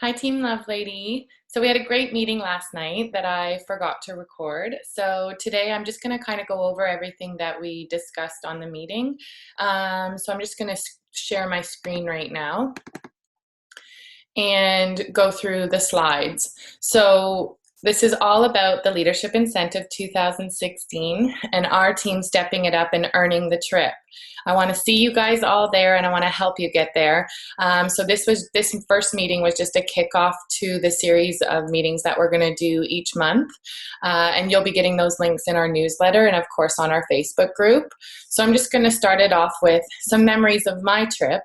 Hi, Team Lovelady. So we had a great meeting last night that I forgot to record. So today I'm just going to kind of go over everything that we discussed on the meeting. So I'm just going to share my screen right now and go through the slides. So this is all about the Leadership Incentive 2016 and our team stepping it up and earning the trip. I want to see you guys all there and I want to help you get there. So this first meeting was just a kickoff to the series of meetings that we're going to do each month. And you'll be getting those links in our newsletter and of course on our Facebook group. So I'm just going to start it off with some memories of my trip.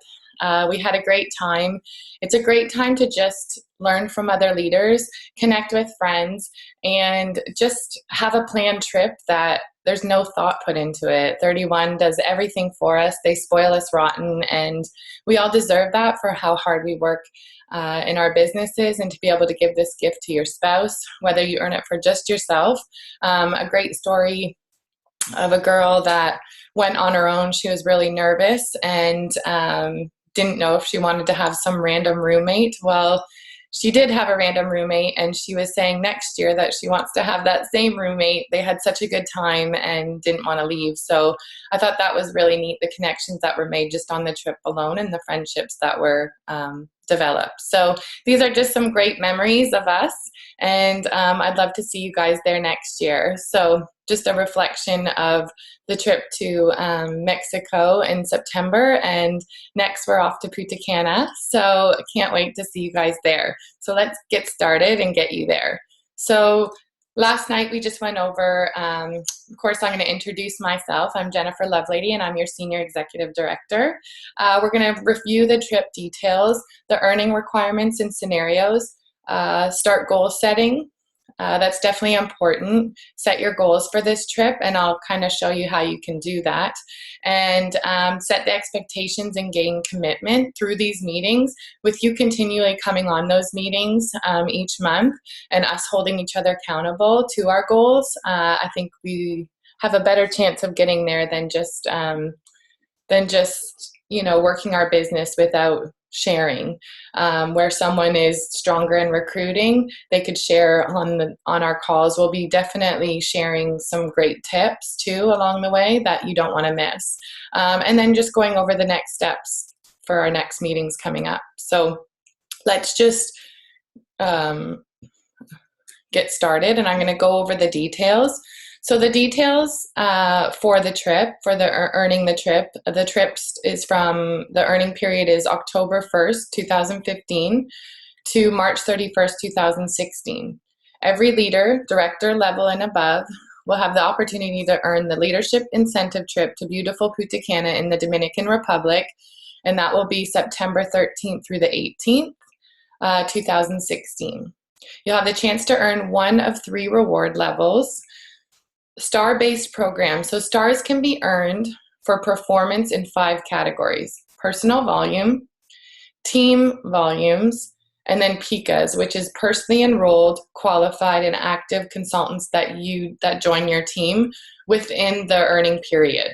We had a great time. It's a great time to just learn from other leaders, connect with friends, and just have a planned trip that there's no thought put into it. 31 does everything for us. They spoil us rotten, and we all deserve that for how hard we work in our businesses, and to be able to give this gift to your spouse, whether you earn it for just yourself. A great story of a girl that went on her own. She was really nervous and didn't know if she wanted to have some random roommate. Well, she did have a random roommate, and she was saying next year that she wants to have that same roommate. They had such a good time and didn't want to leave. So I thought that was really neat, the connections that were made just on the trip alone and the friendships that were developed. So these are just some great memories of us, and I'd love to see you guys there next year. So just a reflection of the trip to Mexico in September, and next we're off to Punta Cana. So I can't wait to see you guys there. So let's get started and get you there. So last night we just went over, of course I'm going to introduce myself. I'm Jennifer Lovelady and I'm your Senior Executive Director. We're going to review the trip details, the earning requirements and scenarios, start goal setting. That's definitely important. Set your goals for this trip, and I'll kind of show you how you can do that. And set the expectations and gain commitment through these meetings, with you continually coming on those meetings each month and us holding each other accountable to our goals. I think we have a better chance of getting there than just working our business without sharing. Where someone is stronger in recruiting, they could share on our calls. We'll be definitely sharing some great tips too along the way that you don't want to miss. And then just going over the next steps for our next meetings coming up. So let's just get started, and I'm going to go over the details. So the details for the trip, for the earning the trip is from, the earning period is October 1st, 2015 to March 31st, 2016. Every leader, director level and above, will have the opportunity to earn the Leadership Incentive trip to beautiful Punta Cana in the Dominican Republic, and that will be September 13th through the 18th, 2016. You'll have the chance to earn one of 3 reward levels. Star-based program. So stars can be earned for performance in 5 categories: personal volume, team volumes, and then PICAs, which is personally enrolled, qualified, and active consultants that join your team within the earning period.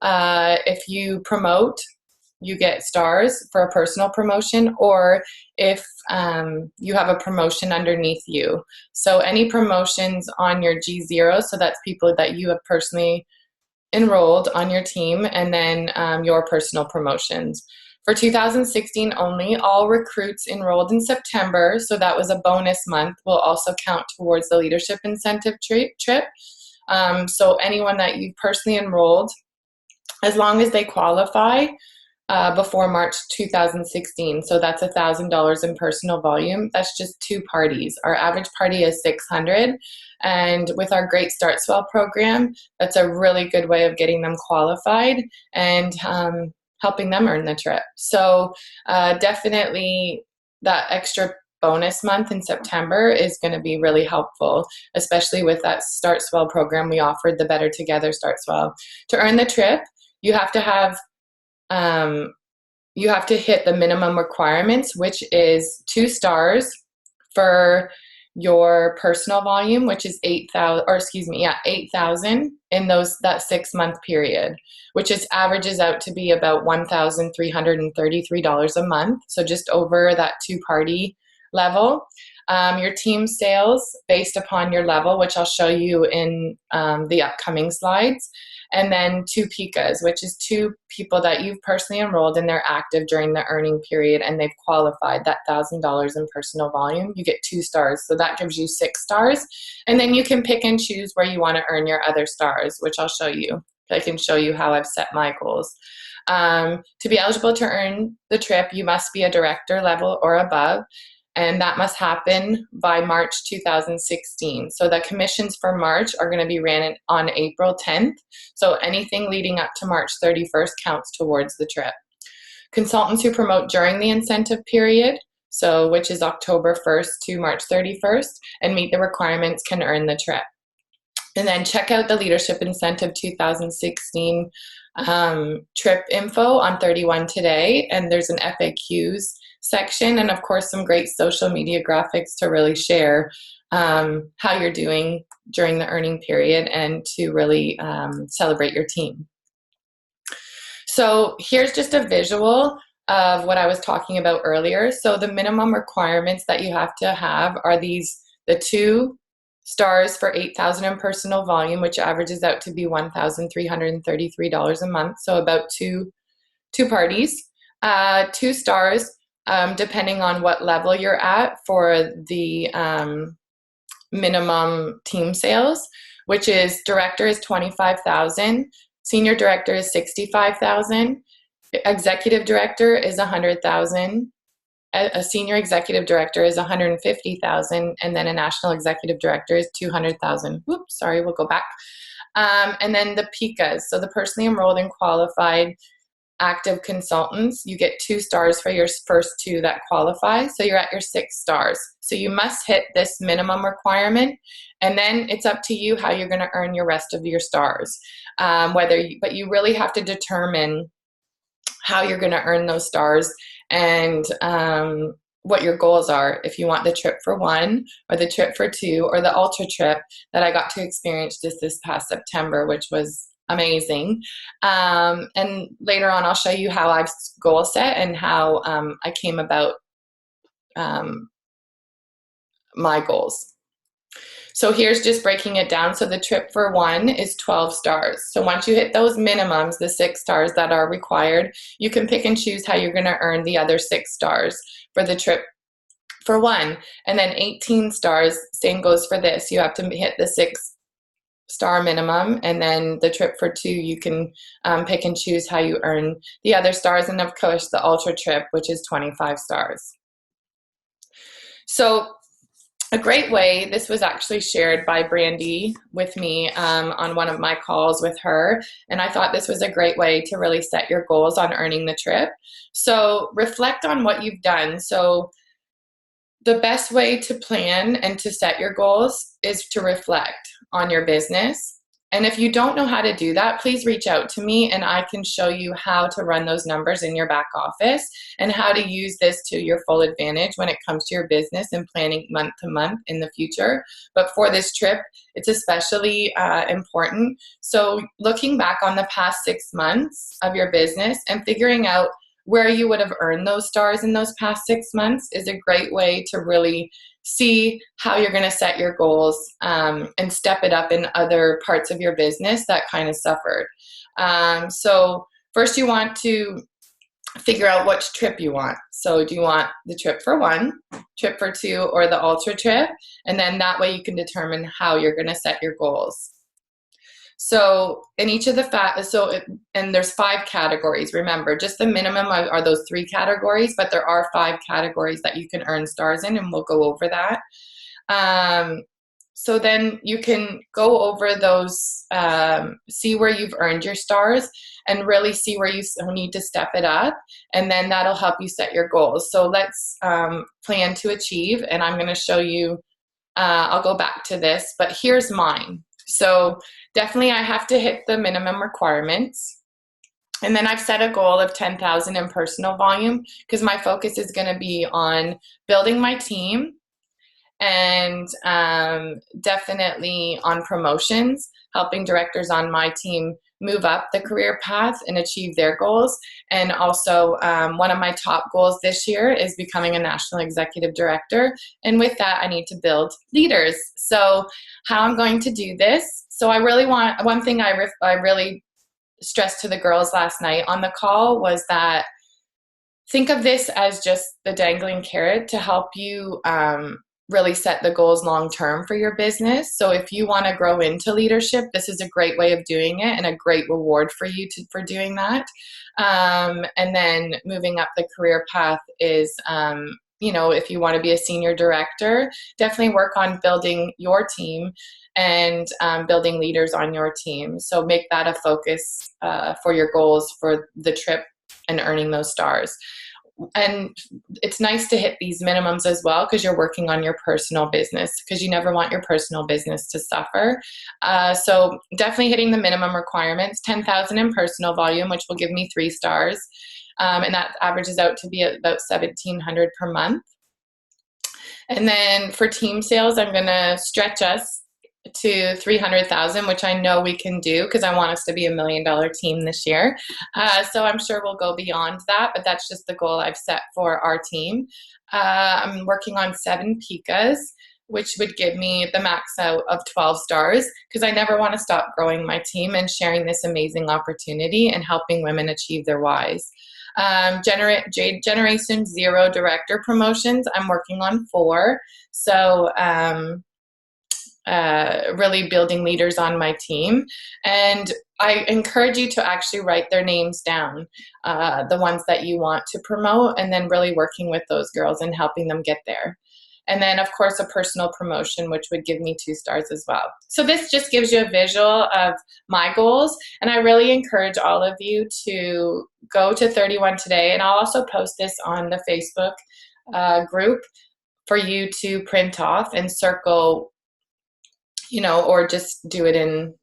If you promote, you get stars for a personal promotion, or if you have a promotion underneath you. So any promotions on your G0, so that's people that you have personally enrolled on your team, and then your personal promotions. For 2016 only, all recruits enrolled in September, so that was a bonus month, will also count towards the Leadership Incentive trip. So anyone that you personally enrolled, as long as they qualify, before March 2016. So that's $1,000 in personal volume. That's just 2 parties. Our average party is 600. And with our Great Start Swell program, that's a really good way of getting them qualified and helping them earn the trip. So definitely that extra bonus month in September is going to be really helpful, especially with that Start Swell program we offered, the Better Together Start Swell. To earn the trip, you have to hit the minimum requirements, which is 2 stars for your personal volume, which is 8,000 in that 6-month period, which averages out to be about $1,333 a month. So just over that 2 party level, your team sales based upon your level, which I'll show you in the upcoming slides, and then 2 PICAs, which is 2 people that you've personally enrolled and they're active during the earning period and they've qualified that $1,000 in personal volume. You get 2 stars, so that gives you 6 stars. And then you can pick and choose where you want to earn your other stars, which I'll show you. I can show you how I've set my goals. To be eligible to earn the trip, you must be a director level or above, and that must happen by March 2016. So the commissions for March are going to be ran on April 10th. So anything leading up to March 31st counts towards the trip. Consultants who promote during the incentive period, so which is October 1st to March 31st, and meet the requirements can earn the trip. And then check out the Leadership Incentive 2016 trip info on 31 today, and there's an FAQs section, and of course some great social media graphics to really share how you're doing during the earning period and to really celebrate your team. So here's just a visual of what I was talking about earlier. So the minimum requirements that you have to have are the 2 stars for 8,000 in personal volume, which averages out to be $1,333 a month, so about two parties. 2 stars, depending on what level you're at, for the minimum team sales, which is director is 25,000, senior director is 65,000, executive director is 100,000. A senior executive director is 150,000, and then a national executive director is 200,000. Oops, sorry, we'll go back. And then the PICAs, so the personally enrolled and qualified active consultants, you get 2 stars for your first 2 that qualify, so you're at your 6 stars. So you must hit this minimum requirement, and then it's up to you how you're going to earn your rest of your stars. But you really have to determine how you're going to earn those stars and what your goals are. If you want the trip for 1 or the trip for 2 or the ultra trip that I got to experience just this past September, which was amazing. And later on, I'll show you how I've goal set and how I came about my goals. So here's just breaking it down. So the trip for 1 is 12 stars. So once you hit those minimums, the 6 stars that are required, you can pick and choose how you're going to earn the other 6 stars for the trip for 1. And then 18 stars, same goes for this. You have to hit the 6 star minimum, and then the trip for 2, you can pick and choose how you earn the other stars. And of course, the ultra trip, which is 25 stars. So a great way, this was actually shared by Brandy with me on one of my calls with her, and I thought this was a great way to really set your goals on earning the trip. So reflect on what you've done. So the best way to plan and to set your goals is to reflect on your business. And if you don't know how to do that, please reach out to me and I can show you how to run those numbers in your back office and how to use this to your full advantage when it comes to your business and planning month to month in the future. But for this trip, it's especially important. So looking back on the past 6 months of your business and figuring out where you would have earned those stars in those past 6 months is a great way to really see how you're going to set your goals and step it up in other parts of your business that kind of suffered. So first you want to figure out which trip you want. So do you want the trip for 1, trip for 2, or the ultra trip? And then that way you can determine how you're going to set your goals. So in each of the and there's 5 categories. Remember, just the minimum are those 3 categories, but there are 5 categories that you can earn stars in, and we'll go over that. So then you can go over those, see where you've earned your stars, and really see where you need to step it up, and then that'll help you set your goals. So let's plan to achieve, and I'm going to show you, I'll go back to this, but here's mine. So definitely I have to hit the minimum requirements. And then I've set a goal of 10,000 in personal volume because my focus is going to be on building my team and definitely on promotions, helping directors on my team move up the career path and achieve their goals. And also, one of my top goals this year is becoming a national executive director. And with that, I need to build leaders. So how I'm going to do this. So I really want, one thing I really stressed to the girls last night on the call was that think of this as just the dangling carrot to help you really set the goals long term for your business. So if you want to grow into leadership, this is a great way of doing it and a great reward for you for doing that. And then moving up the career path is, if you want to be a senior director, definitely work on building your team and building leaders on your team. So make that a focus for your goals for the trip and earning those stars. And it's nice to hit these minimums as well because you're working on your personal business, because you never want your personal business to suffer. So definitely hitting the minimum requirements, 10,000 in personal volume, which will give me 3 stars. And that averages out to be about 1,700 per month. And then for team sales, I'm going to stretch us to 300,000, which I know we can do because I want us to be $1 million team this year. So I'm sure we'll go beyond that, but that's just the goal I've set for our team. I'm working on 7 PICAs, which would give me the max out of 12 stars because I never want to stop growing my team and sharing this amazing opportunity and helping women achieve their whys. Generation 0 director promotions, I'm working on 4. So really building leaders on my team. And I encourage you to actually write their names down, the ones that you want to promote, and then really working with those girls and helping them get there. And then, of course, a personal promotion, which would give me 2 stars as well. So this just gives you a visual of my goals. And I really encourage all of you to go to 31 today. And I'll also post this on the Facebook group for you to print off and circle, or just do it in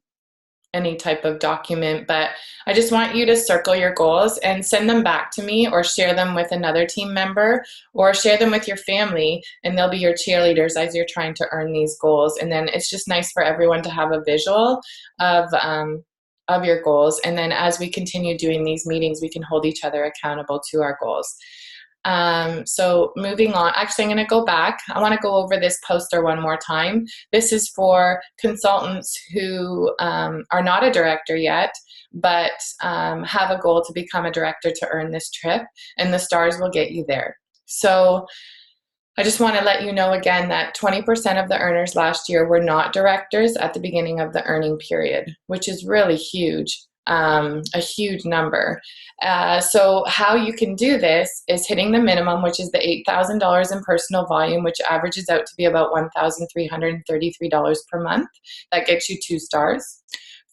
any type of document. But I just want you to circle your goals and send them back to me, or share them with another team member, or share them with your family, and they'll be your cheerleaders as you're trying to earn these goals. And then it's just nice for everyone to have a visual of your goals. And then as we continue doing these meetings, we can hold each other accountable to our goals. So moving on, actually, I'm going to go back. I want to go over this poster one more time. This is for consultants who are not a director yet, but have a goal to become a director to earn this trip, and the stars will get you there. So I just want to let you know again that 20% of the earners last year were not directors at the beginning of the earning period, which is really huge. A huge number. So how you can do this is hitting the minimum, which is the $8,000 in personal volume, which averages out to be about $1,333 per month. That gets you 2 stars.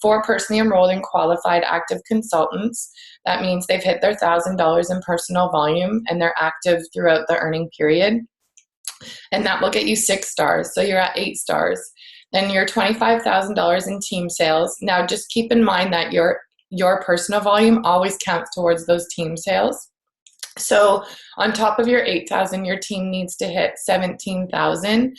4 personally enrolled and qualified active consultants. That means they've hit their $1,000 in personal volume and they're active throughout the earning period. And that will get you 6 stars. So you're at 8 stars. Then your $25,000 in team sales. Now just keep in mind that your personal volume always counts towards those team sales. So on top of your 8,000, your team needs to hit 17,000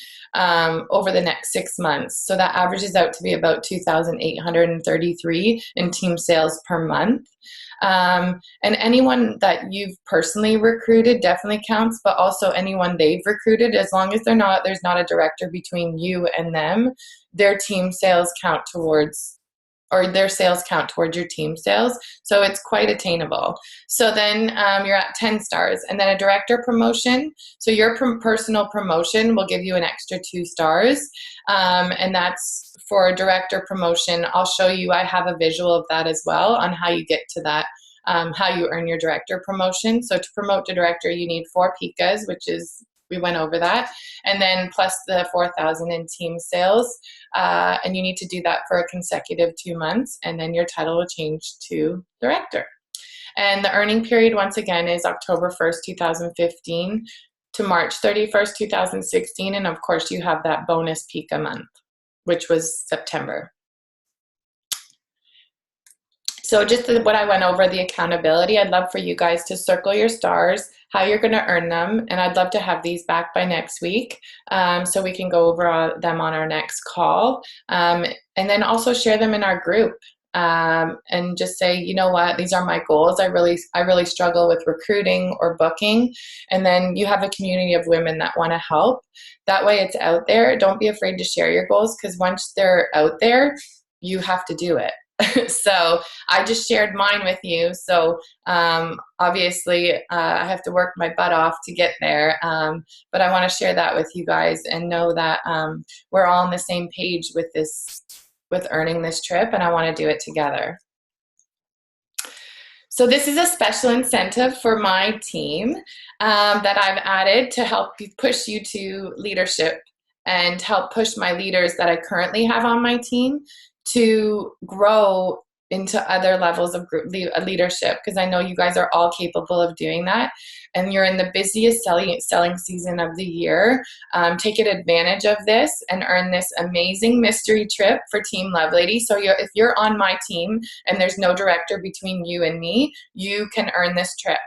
over the next 6 months. So that averages out to be about 2,833 in team sales per month. And anyone that you've personally recruited definitely counts, but also anyone they've recruited, as long as there's not a director between you and them, their team sales count towards, or their sales count towards your team sales. So it's quite attainable. So then you're at 10 stars. And then a director promotion. So your personal promotion will give you an extra 2 stars. And that's for a director promotion. I'll show you, I have a visual of that as well on how you get to that, how you earn your director promotion. So to promote to director, you need 4 PICAs, which is, we went over that, and then plus the 4,000 in team sales. And you need to do that for a consecutive 2 months, and then your title will change to director. And the earning period, once again, is October 1st, 2015 to March 31st, 2016. And of course, you have that bonus PICA month, which was September. So just what I went over, the accountability, I'd love for you guys to circle your stars, how you're going to earn them, and I'd love to have these back by next week so we can go over them on our next call. And then also share them in our group. and just say, you know what, these are my goals. I really struggle with recruiting or booking. And then you have a community of women that want to help. That way it's out there. Don't be afraid to share your goals, because once they're out there, you have to do it. So I just shared mine with you. So obviously I have to work my butt off to get there. But I want to share that with you guys and know that we're all on the same page with this, with earning this trip, and I want to do it together. So this is a special incentive for my team that I've added to help push you to leadership and help push my leaders that I currently have on my team to grow into other levels of leadership, because I know you guys are all capable of doing that, and you're in the busiest selling season of the year. Take advantage of this and earn this amazing mystery trip for Team Lovelady. So if you're on my team and there's no director between you and me, you can earn this trip.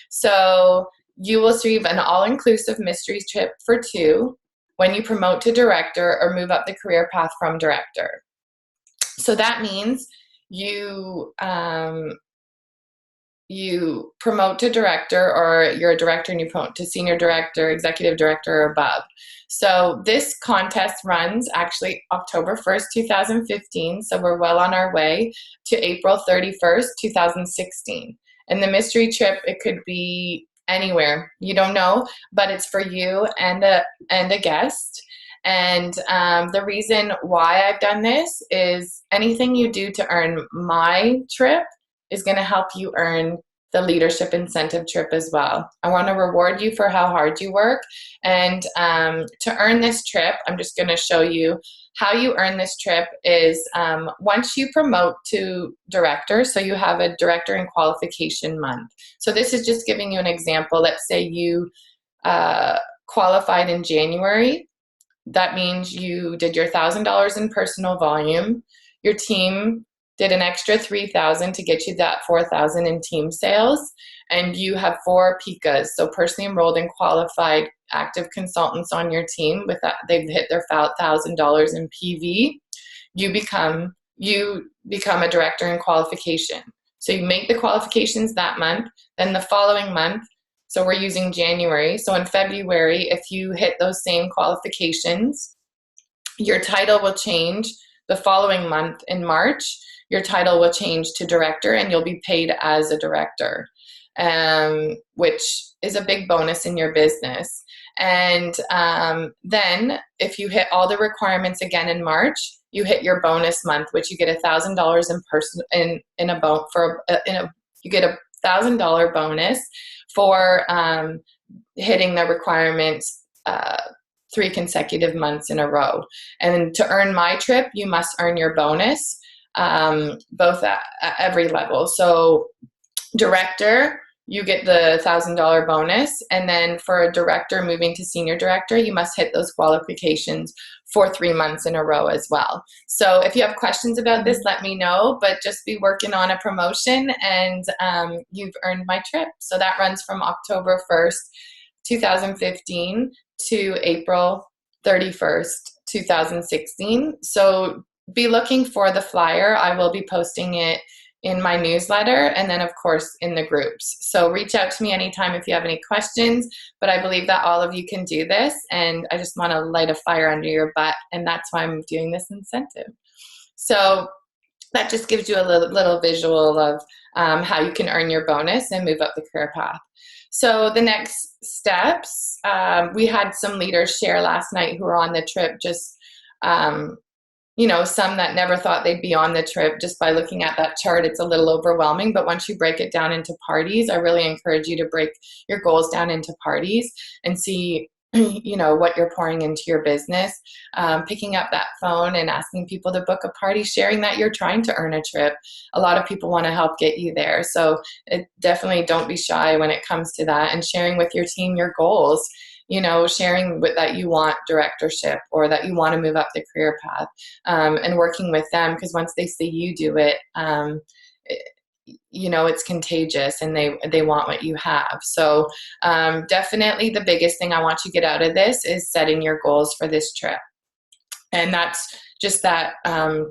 So you will receive an all-inclusive mystery trip for 2 when you promote to director or move up the career path from director. So that means you promote to director, or you're a director and you promote to senior director, executive director, or above. So this contest runs actually October 1st, 2015. So we're well on our way to April 31st, 2016. And the mystery trip, it could be anywhere. You don't know, but it's for you and a guest. And the reason why I've done this is anything you do to earn my trip is going to help you earn the leadership incentive trip as well. I want to reward you for how hard you work. And to earn this trip, I'm just going to show you how you earn this trip is once you promote to director, so you have a director in qualification month. So this is just giving you an example. Let's say you qualified in January. That means you did your $1,000 in personal volume. Your team did an extra $3,000 to get you that $4,000 in team sales, and you have 4 PICAs, so personally enrolled and qualified active consultants on your team. With that, they've hit their $1,000 in PV. You become a director in qualification. So you make the qualifications that month. Then the following month, so we're using January. So in February, if you hit those same qualifications, your title will change. The following month in March, your title will change to director, and you'll be paid as a director, which is a big bonus in your business. And then if you hit all the requirements again in March, you hit your bonus month, which you get $1,000 you get $1,000 bonus for hitting the requirements 3 consecutive months in a row. And to earn my trip, you must earn your bonus, both at every level. So director, you get the $1,000 bonus. And then for a director moving to senior director, you must hit those qualifications for 3 months in a row as well. So if you have questions about this, let me know, but just be working on a promotion and you've earned my trip. So that runs from October 1st, 2015 to April 31st, 2016. So be looking for the flyer. I will be posting it in my newsletter, and then of course in the groups. So reach out to me anytime if you have any questions, but I believe that all of you can do this, and I just want to light a fire under your butt, and that's why I'm doing this incentive. So that just gives you a little visual of how you can earn your bonus and move up the career path. So the next steps, we had some leaders share last night who were on the trip, just some that never thought they'd be on the trip. Just by looking at that chart, it's a little overwhelming. But once you break it down into parties, I really encourage you to break your goals down into parties and see, what you're pouring into your business. Picking up that phone and asking people to book a party, sharing that you're trying to earn a trip. A lot of people want to help get you there. So definitely don't be shy when it comes to that, and sharing with your team your goals. Sharing that you want directorship or that you want to move up the career path, and working with them, because once they see you do it, it's contagious, and they want what you have. So definitely the biggest thing I want you to get out of this is setting your goals for this trip. And that's just that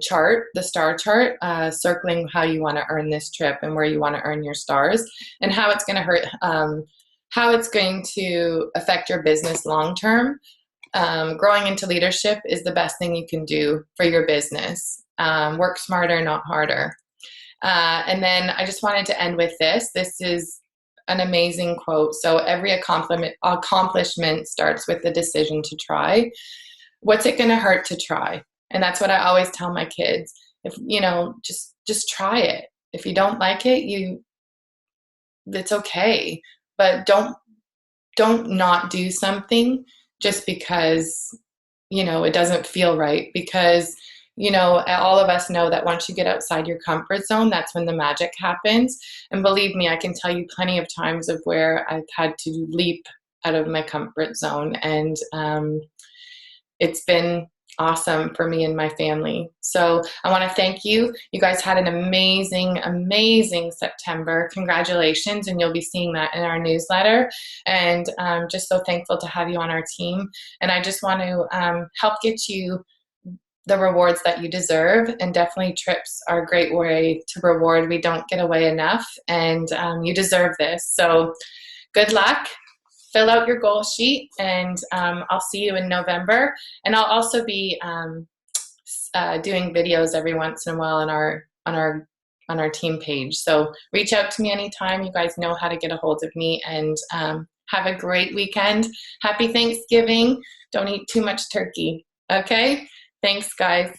chart, the star chart, circling how you want to earn this trip and where you want to earn your stars, and how it's going to how it's going to affect your business long term. Growing into leadership is the best thing you can do for your business. Work smarter, not harder. And then I just wanted to end with this. This is an amazing quote. So every accomplishment starts with the decision to try. What's it going to hurt to try? And that's what I always tell my kids. If just try it. If you don't like it, it's okay. But don't not do something just because it doesn't feel right, because all of us know that once you get outside your comfort zone, that's when the magic happens. And believe me, I can tell you plenty of times of where I've had to leap out of my comfort zone, and it's been awesome for me and my family. So I want to thank you. You guys had an amazing, amazing September. Congratulations. And you'll be seeing that in our newsletter. And I'm just so thankful to have you on our team. And I just want to help get you the rewards that you deserve. And definitely trips are a great way to reward. We don't get away enough, and you deserve this. So good luck. Fill out your goal sheet, and I'll see you in November. And I'll also be doing videos every once in a while on our team page. So reach out to me anytime. You guys know how to get a hold of me. And have a great weekend. Happy Thanksgiving. Don't eat too much turkey. Okay? Thanks, guys.